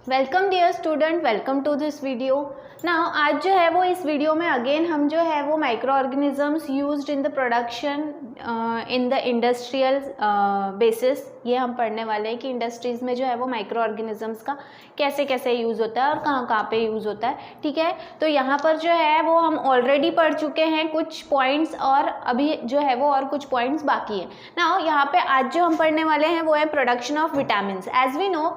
Welcome dear student, welcome to this video. Now आज जो है वो इस वीडियो में अगेन हम जो है वो micro organisms used in the production in the industrial basis, ये हम पढ़ने वाले हैं कि इंडस्ट्रीज़ में जो है वो माइक्रो ऑर्गेनिजम्स का कैसे कैसे यूज़ होता है और कहाँ कहाँ पे यूज़ होता है। ठीक है, तो यहाँ पर जो है वो हम ऑलरेडी पढ़ चुके हैं कुछ पॉइंट्स और अभी जो है वो और कुछ पॉइंट्स बाकी है। नाउ यहाँ पे आज जो हम पढ़ने वाले हैं वो है production of vitamins. As we know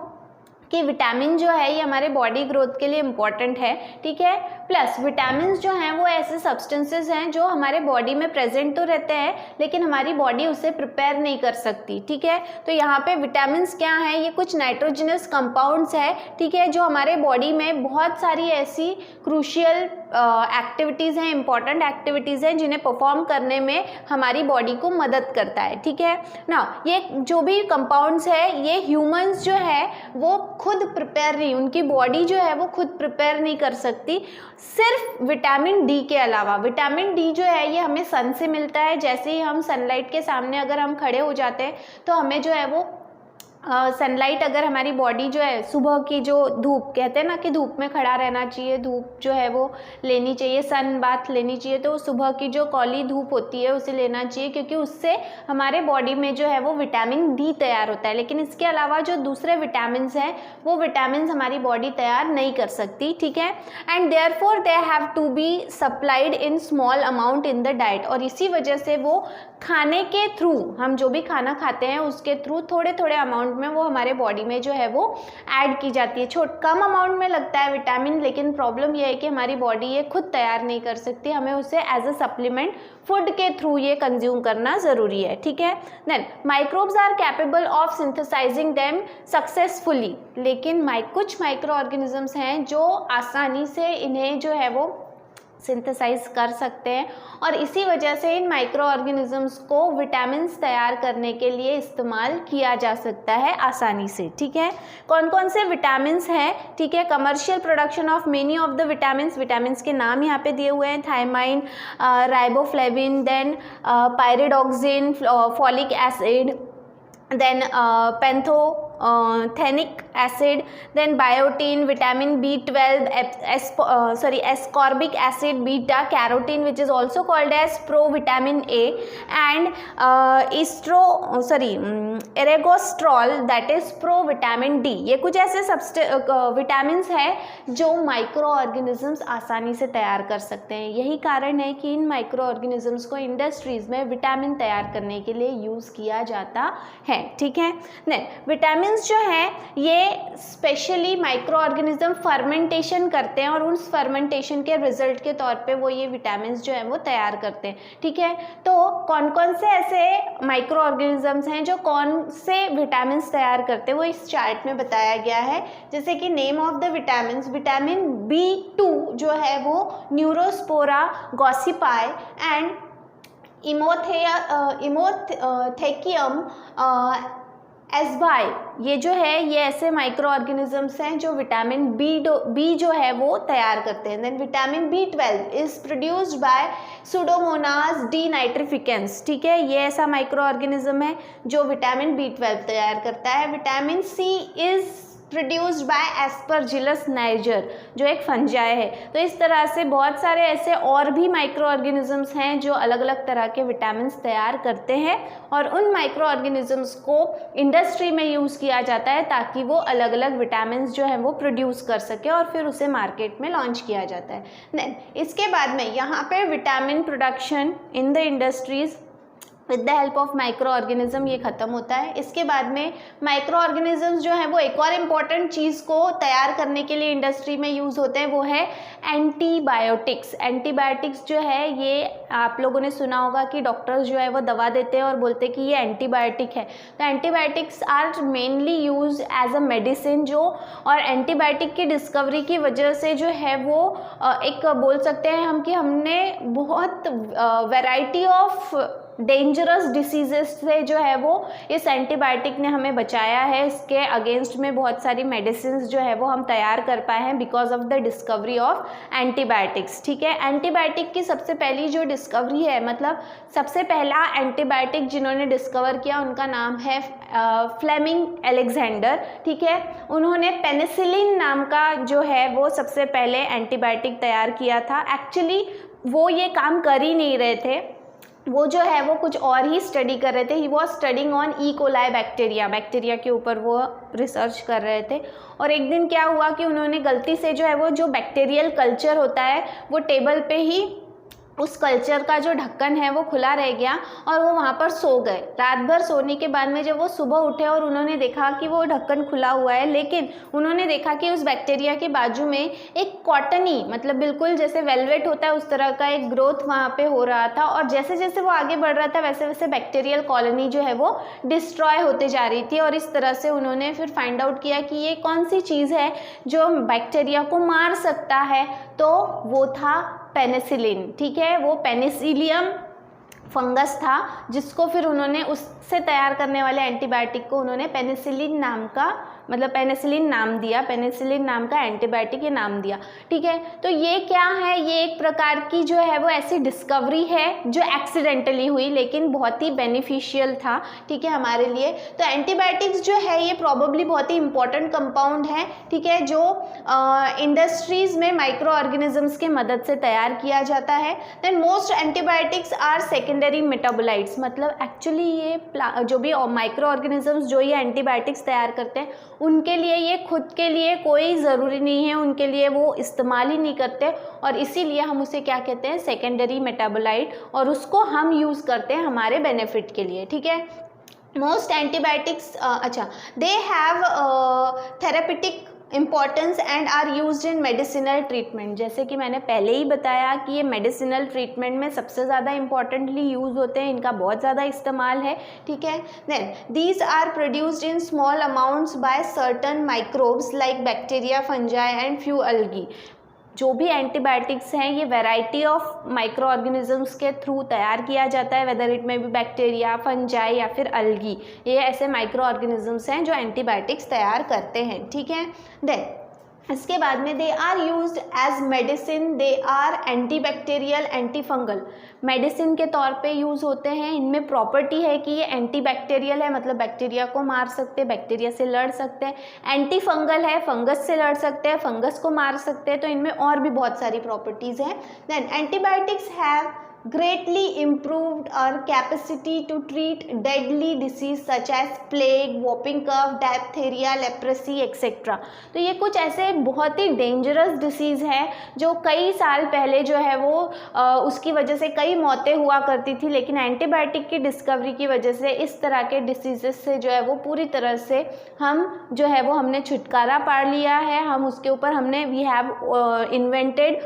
कि विटामिन जो है ये हमारे बॉडी ग्रोथ के लिए इम्पॉर्टेंट है। ठीक है, प्लस विटामिन्स जो हैं वो ऐसे सब्सटेंसेस हैं जो हमारे बॉडी में प्रेजेंट तो रहते हैं लेकिन हमारी बॉडी उसे प्रिपेयर नहीं कर सकती। ठीक है, तो यहाँ पे विटामिन्स क्या हैं, ये कुछ नाइट्रोजनस कंपाउंड्स है। ठीक है, जो हमारे बॉडी में बहुत सारी ऐसी क्रूशियल एक्टिविटीज़ हैं, इंपॉर्टेंट एक्टिविटीज़ हैं जिन्हें परफॉर्म करने में हमारी बॉडी को मदद करता है। ठीक है ना, ये जो भी कंपाउंड्स है ये ह्यूमंस जो है वो खुद प्रिपेयर नहीं, उनकी बॉडी जो है वो खुद प्रिपेयर नहीं कर सकती, सिर्फ विटामिन डी के अलावा। विटामिन डी जो है ये हमें सन से मिलता है। जैसे ही हम सनलाइट के सामने अगर हम खड़े हो जाते हैं तो हमें जो है वो सनलाइट, अगर हमारी बॉडी जो है सुबह की जो धूप, कहते हैं ना कि धूप में खड़ा रहना चाहिए, धूप जो है वो लेनी चाहिए, सन बाथ लेनी चाहिए, तो सुबह की जो कौली धूप होती है उसे लेना चाहिए क्योंकि उससे हमारे बॉडी में जो है वो विटामिन डी तैयार होता है। लेकिन इसके अलावा जो दूसरे विटामिन्स हैं वो विटामिन्स हमारी बॉडी तैयार नहीं कर सकती। ठीक है, and therefore they have to be supplied in small amount in the diet, और इसी वजह से वो खाने के थ्रू, हम जो भी खाना खाते हैं उसके थ्रू थोड़े थोड़े अमाउंट में वो हमारे बॉडी में जो है वो ऐड की जाती है। कम अमाउंट में लगता है विटामिन, लेकिन प्रॉब्लम ये है कि हमारी बॉडी ये खुद तैयार नहीं कर सकती, हमें उसे एज अ सप्लीमेंट फूड के थ्रू ये कंज्यूम करना ज़रूरी है। ठीक है, then microbes are capable of synthesizing them successfully, लेकिन कुछ माइक्रो ऑर्गेनिजम्स हैं जो आसानी से इन्हें जो है वो सिंथेसाइज कर सकते हैं, और इसी वजह से इन माइक्रो ऑर्गेनिजम्स को विटामिन्स तैयार करने के लिए इस्तेमाल किया जा सकता है आसानी से। ठीक है, कौन कौन से विटामिन्स हैं? ठीक है, commercial production of many of the vitamins, vitamins के नाम यहाँ पे दिए हुए हैं, thiamine, riboflavin, then pyridoxine, folic acid, then pantothenic acid, then biotin, vitamin B12, ascorbic acid, beta carotene which is also called as provitamin A, and ergostrol that is provitamin D। ये कुछ ऐसे विटामिन्स हैं जो micro organisms आसानी से तैयार कर सकते हैं। यही कारण है कि इन माइक्रो ऑर्गेनिजम्स को इंडस्ट्रीज में विटामिन तैयार करने के लिए यूज़ किया जाता है। ठीक है, देन विटामिन्स जो हैं ये स्पेशली माइक्रो ऑर्गेनिज्म फर्मेंटेशन करते हैं और उस फर्मेंटेशन के रिजल्ट के तौर पे वो ये विटामिन्स जो है वो तैयार करते हैं। ठीक है, तो कौन कौन से ऐसे माइक्रो ऑर्गेनिजम्स हैं जो कौन से विटामिन्स तैयार करते हैं वो इस चार्ट में बताया गया है। जैसे कि name of the vitamins, vitamin B2 जो है वो न्यूरोस्पोरा गॉसिपाई एंड इमोथेकियम एस्बाई, ये जो है ये ऐसे माइक्रो ऑर्गेनिजम्स हैं जो विटामिन बी जो है वो तैयार करते हैं। Then vitamin B12 is produced by Pseudomonas denitrificans. ठीक है, ये ऐसा माइक्रो ऑर्गेनिज्म है जो विटामिन B12 तैयार करता है। Vitamin C is produced bye Aspergillus niger जो एक फंजाई है। तो इस तरह से बहुत सारे ऐसे और भी माइक्रो ऑर्गेनिजम्स हैं जो अलग अलग तरह के विटामिन्स तैयार करते हैं, और उन माइक्रो ऑर्गेनिजम्स को इंडस्ट्री में यूज़ किया जाता है ताकि वो अलग अलग विटामिन्स जो है वो प्रोड्यूस कर सके और फिर उसे मार्केट में लॉन्च किया जाता है। देन इसके बाद में यहाँ पे vitamin production in the industries with the help of micro organism ये ख़त्म होता है। इसके बाद में माइक्रो ऑर्गेनिजम्स जो है वो एक और इम्पॉर्टेंट चीज़ को तैयार करने के लिए इंडस्ट्री में यूज़ होते हैं, वो है एंटीबायोटिक्स। एंटीबायोटिक्स जो है ये आप लोगों ने सुना होगा कि डॉक्टर्स जो है वो दवा देते हैं और बोलते हैं कि ये एंटीबायोटिक है। तो antibiotics are mainly use as a medicine जो, और एंटीबायोटिक की डिस्कवरी की वजह से जो है वो एक बोल सकते हैं हम कि हमने बहुत वैरायटी ऑफ डेंजरस डिसीजेस से जो है वो इस एंटीबायोटिक ने हमें बचाया है। इसके अगेंस्ट में बहुत सारी मेडिसिन जो है वो हम तैयार कर पाए हैं because of the discovery of antibiotics. ठीक है, एंटीबायोटिक की सबसे पहली जो डिस्कवरी है, मतलब सबसे पहला एंटीबायोटिक जिन्होंने डिस्कवर किया उनका नाम है फ्लेमिंग अलेक्जेंडर। ठीक है, उन्होंने पेनिसिलिन नाम का जो है वो सबसे पहले एंटीबायोटिक तैयार किया था। एक्चुअली वो ये काम कर ही नहीं रहे थे, वो जो है वो कुछ और ही स्टडी कर रहे थे। He was studying on E coli bacteria के ऊपर वो रिसर्च कर रहे थे। और एक दिन क्या हुआ कि उन्होंने गलती से जो है वो जो बैक्टीरियल कल्चर होता है वो टेबल पे ही उस कल्चर का जो ढक्कन है वो खुला रह गया और वो वहाँ पर सो गए। रात भर सोने के बाद में जब वो सुबह उठे और उन्होंने देखा कि वो ढक्कन खुला हुआ है, लेकिन उन्होंने देखा कि उस बैक्टीरिया के बाजू में एक कॉटनी, मतलब बिल्कुल जैसे वेलवेट होता है उस तरह का एक ग्रोथ वहाँ पे हो रहा था। और जैसे जैसे वो आगे बढ़ रहा था वैसे वैसे बैक्टीरियल कॉलोनी जो है वो डिस्ट्रॉय होते जा रही थी। और इस तरह से उन्होंने फिर फाइंड आउट किया कि ये कौन सी चीज़ है जो बैक्टीरिया को मार सकता है, तो वो था पेनिसिलिन। ठीक है, वो पेनिसिलियम फंगस था जिसको फिर उन्होंने उससे तैयार करने वाले एंटीबायोटिक को उन्होंने पेनिसिलिन नाम का, मतलब पेनिसिलिन नाम दिया, पेनिसिलिन नाम का एंटीबायोटिक ये नाम दिया। ठीक है, तो ये क्या है, ये एक प्रकार की जो है वो ऐसी डिस्कवरी है जो एक्सीडेंटली हुई लेकिन बहुत ही बेनिफिशियल था। ठीक है, हमारे लिए। तो एंटीबायोटिक्स जो है ये प्रॉबेबली बहुत ही इंपॉर्टेंट कंपाउंड है। ठीक है, जो इंडस्ट्रीज में माइक्रो ऑर्गेनिजम्स के मदद से तैयार किया जाता है। Then most antibiotics are secondary metabolites, मतलब एक्चुअली ये जो भी माइक्रो ऑर्गेनिजम्स जो ये एंटीबायोटिक्स तैयार करते हैं उनके लिए ये खुद के लिए कोई ज़रूरी नहीं है, उनके लिए वो इस्तेमाल ही नहीं करते और इसीलिए हम उसे क्या कहते हैं, सेकेंडरी मेटाबोलाइट, और उसको हम यूज़ करते हैं हमारे बेनिफिट के लिए। ठीक है, most antibiotics they have therapeutic importance and are used in medicinal treatment. जैसे कि मैंने पहले ही बताया कि ये मेडिसिनल ट्रीटमेंट में सबसे ज़्यादा इंपॉर्टेंटली यूज़ होते हैं, इनका बहुत ज़्यादा इस्तेमाल है। ठीक है, then these are produced in small amounts by certain microbes like bacteria, fungi and few algae. जो भी एंटीबायोटिक्स हैं ये वैरायटी ऑफ माइक्रो ऑर्गेनिजम्स के थ्रू तैयार किया जाता है, वेदर इट में भी बैक्टीरिया, फंजाई या फिर अल्गी। ये ऐसे माइक्रो ऑर्गेनिजम्स हैं जो एंटीबायोटिक्स तैयार करते हैं। ठीक है, देन इसके बाद में they are used as medicine, they are antibacterial, antifungal, medicine के तौर पे यूज़ होते हैं। इनमें प्रॉपर्टी है कि ये एंटीबैक्टीरियल है, मतलब बैक्टीरिया को मार सकते हैं, बैक्टीरिया से लड़ सकते हैं। एंटीफंगल है, फंगस से लड़ सकते हैं, फंगस को मार सकते हैं। तो इनमें और भी बहुत सारी प्रॉपर्टीज़ हैं। Then antibiotics have greatly improved our capacity to treat deadly disease such as plague, whooping cough, diphtheria, leprosy etc. तो ये कुछ ऐसे बहुत ही डेंजरस डिसीज़ है जो कई साल पहले जो है वो उसकी वजह से कई मौतें हुआ करती थी, लेकिन एंटीबायोटिक की डिस्कवरी की वजह से इस तरह के डिसीजेस से जो है वो पूरी तरह से हम जो है वो हमने छुटकारा पा लिया है। हम उसके ऊपर हमने we have invented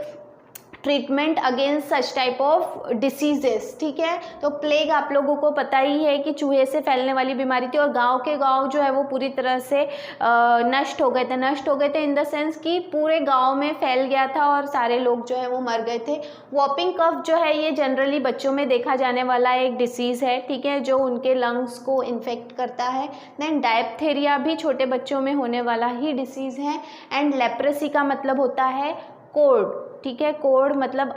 treatment against such type of diseases. ठीक है, तो प्लेग आप लोगों को पता ही है कि चूहे से फैलने वाली बीमारी थी और गांव के गांव जो है वो पूरी तरह से नष्ट हो गए थे इन द सेंस कि पूरे गांव में फैल गया था और सारे लोग जो है वो मर गए थे। वॉपिंग कफ जो है ये जनरली बच्चों में देखा जाने वाला एक डिसीज़ है। ठीक है, जो उनके लंग्स को इन्फेक्ट करता है। देन डायप्थेरिया भी छोटे बच्चों में होने वाला ही डिसीज़ है। एंड लेप्रेसी का मतलब होता है कोढ़। ठीक है, कोढ़ मतलब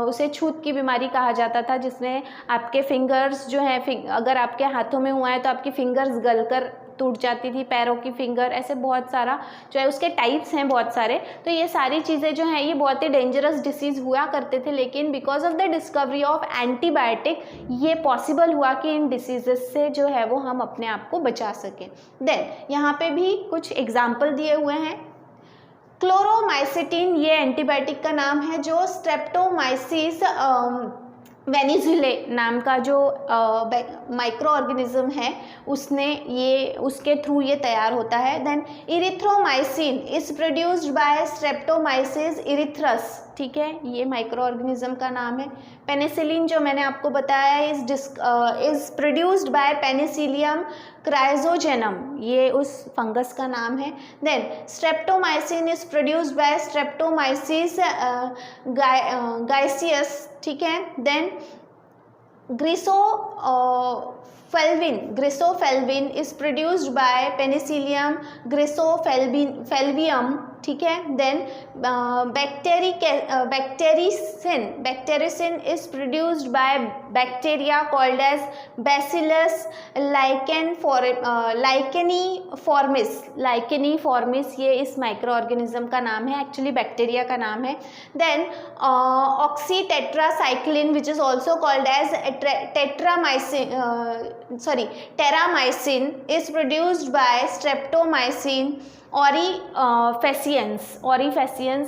उसे छूत की बीमारी कहा जाता था, जिसमें आपके फिंगर्स जो हैं, अगर आपके हाथों में हुआ है तो आपकी फिंगर्स गलकर टूट जाती थी, पैरों की फिंगर, ऐसे बहुत सारा जो है उसके टाइप्स हैं बहुत सारे। तो ये सारी चीज़ें जो हैं ये बहुत ही डेंजरस डिसीज़ हुआ करते थे, लेकिन because of the discovery of antibiotic ये पॉसिबल हुआ कि इन डिसीजेस से जो है वो हम अपने आप को बचा सकें। देन यहाँ पे भी कुछ एग्जाम्पल दिए हुए हैं। क्लोरोमाइसिटिन ये एंटीबायोटिक का नाम है जो स्ट्रेप्टोमाइसिस वेनिजुले नाम का जो माइक्रो ऑर्गेनिज्म है उसके थ्रू ये तैयार होता है। Then erythromycin is produced by streptomyces erythreus. ठीक है, ये माइक्रो ऑर्गेनिज्म का नाम है। पेनिसिलिन जो मैंने आपको बताया is produced by penicillium chrysogenum, ये उस फंगस का नाम है। Then streptomycin is produced by streptomyces griseus. ठीक है, then griseofulvin is produced by penicillium griseofulvum, ठीक है। Then bacitracin is produced by bacteria called as bacillus licheniformis, ये इस माइक्रो ऑर्गेनिज्म का नाम है, एक्चुअली बैक्टीरिया का नाम है। Then oxytetracycline which is also called as terramycin is produced by streptomycin aureofaciens,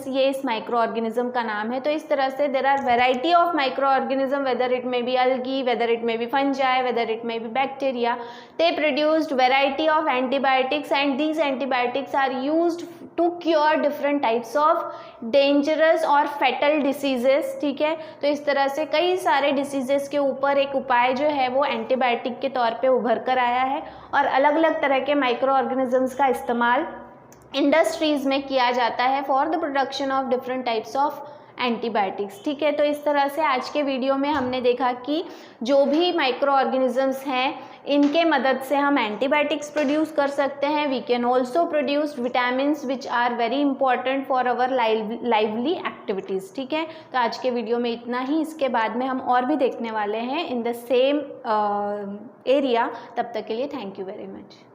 ये इस माइक्रो ऑर्गेनिज्म का नाम है। तो इस तरह से there are variety of micro organism, whether it may be algae, whether it may be fungi, whether it may be bacteria. They produced variety of antibiotics and these antibiotics are used to cure different types of dangerous और fatal diseases, ठीक है। तो इस तरह से कई सारे diseases के ऊपर एक उपाय जो है वो एंटीबायोटिक के तौर पे उभर कर आया है और अलग अलग तरह के माइक्रो ऑर्गेनिजम्स का इस्तेमाल इंडस्ट्रीज़ में किया जाता है for the production of different types of antibiotics, ठीक है। तो इस तरह से आज के वीडियो में हमने देखा कि जो भी माइक्रो ऑर्गेनिजम्स हैं इनके मदद से हम एंटीबायोटिक्स प्रोड्यूस कर सकते हैं। We can also produce vitamins which are very important for our lively activities, ठीक है। तो आज के वीडियो में इतना ही, इसके बाद में हम और भी देखने वाले हैं इन द सेम एरिया। तब तक के लिए थैंक यू वेरी मच।